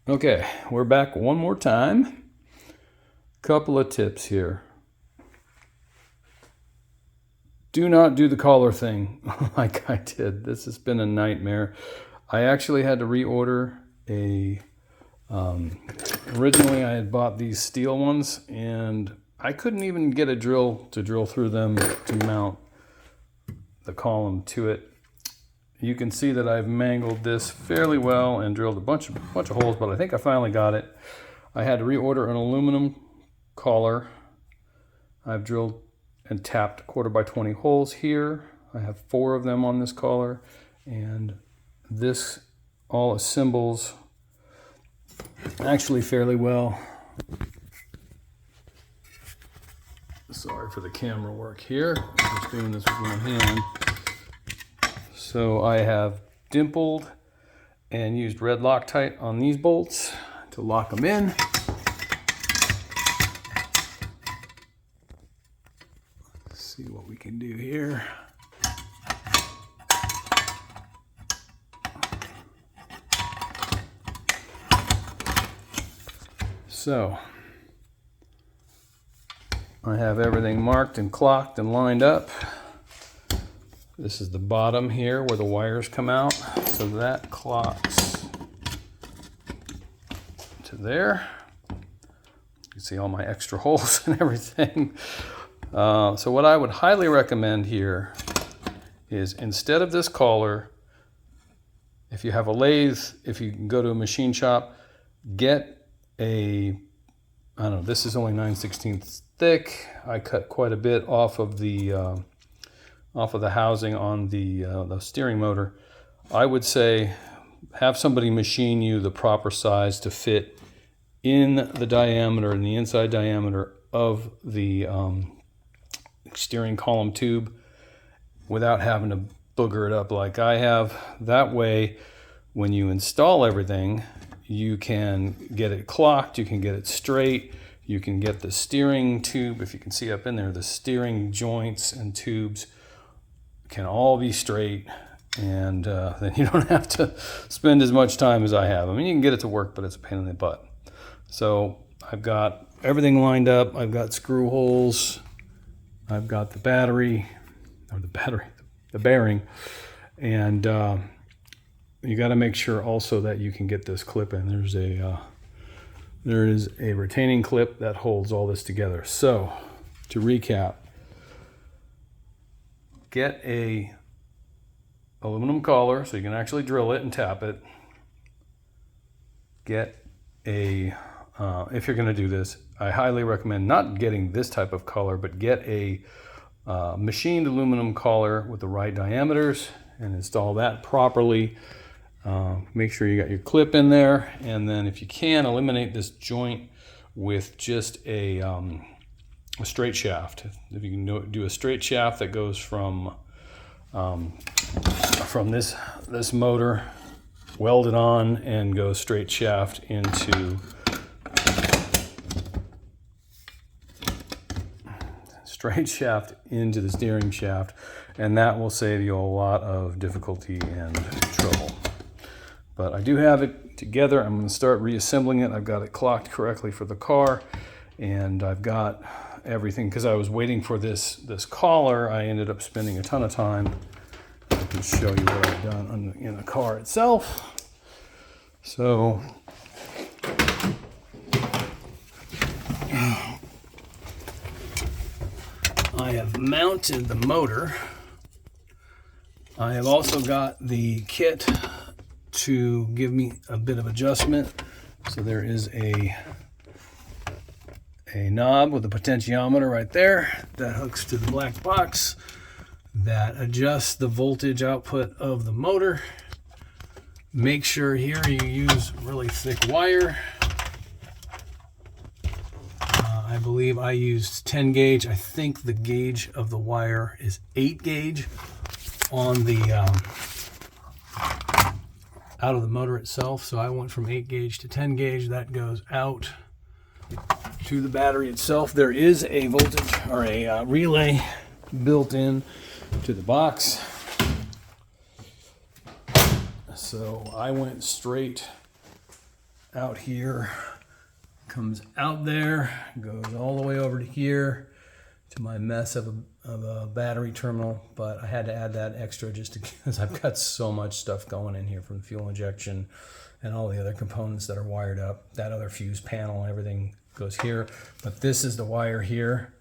Okay, we're back one more time. Couple of tips here. Do not do the collar thing like I did. This has been a nightmare. I actually had to reorder a... originally I had bought these steel ones and I couldn't even get a drill to drill through them to mount the column to it. You can see that I've mangled this fairly well and drilled a bunch of holes, but I think I finally got it. I had to reorder an aluminum collar. I've drilled and tapped 1/4x20 holes here. I have 4 of them on this collar, and this all assembles actually fairly well. Sorry for the camera work here. I'm just doing this with one hand. So I have dimpled and used red Loctite on these bolts to lock them in. Let's see what we can do here. So I have everything marked and clocked and lined up. This is the bottom here where the wires come out. So that clocks to there. You can see all my extra holes and everything. So what I would highly recommend here is, instead of this collar, if you have a lathe, if you can go to a machine shop, get a, I don't know, this is only 9/16 thick. I cut quite a bit off of the housing on the steering motor. I would say have somebody machine you the proper size to fit in the diameter, in the inside diameter of the steering column tube without having to booger it up like I have. That way, when you install everything, you can get it clocked, you can get it straight, you can get the steering tube, if you can see up in there, the steering joints and tubes can all be straight, and then you don't have to spend as much time as I have. I mean, you can get it to work, but it's a pain in the butt. So I've got everything lined up. I've got screw holes. I've got the battery, or the bearing, and you got to make sure also that you can get this clip in. There is a retaining clip that holds all this together. So to recap, get a aluminum collar so you can actually drill it and tap it. Get a, if you're going to do this, I highly recommend not getting this type of collar, but get a machined aluminum collar with the right diameters and install that properly. Make sure you got your clip in there, and then if you can, eliminate this joint with just a straight shaft. If you can do a straight shaft that goes from this motor, welded on, and goes straight shaft into the steering shaft, and that will save you a lot of difficulty and trouble. But I do have it together. I'm going to start reassembling it. I've got it clocked correctly for the car, and I've got everything. Because I was waiting for this collar, I ended up spending a ton of time. I can show you what I've done in the car itself. So I have mounted the motor. I have also got the kit to give me a bit of adjustment. So there is a knob with a potentiometer right there that hooks to the black box that adjusts the voltage output of the motor. Make sure here you use really thick wire. I believe I used 10 gauge. I think the gauge of the wire is 8 gauge on the out of the motor itself. So I went from 8 gauge to 10 gauge. That goes out to the battery itself. There is a voltage or a relay built in to the box. So I went straight out here, comes out there, goes all the way over to here to my mess of a battery terminal, but I had to add that extra just because I've got so much stuff going in here from fuel injection and all the other components that are wired up. That other fuse panel, everything goes here, but this is the wire here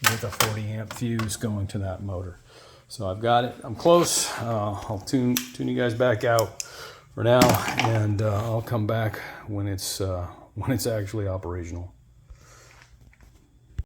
with a 40 amp fuse going to that motor. So I've got it, I'm close. I'll tune you guys back out for now, and I'll come back when it's actually operational.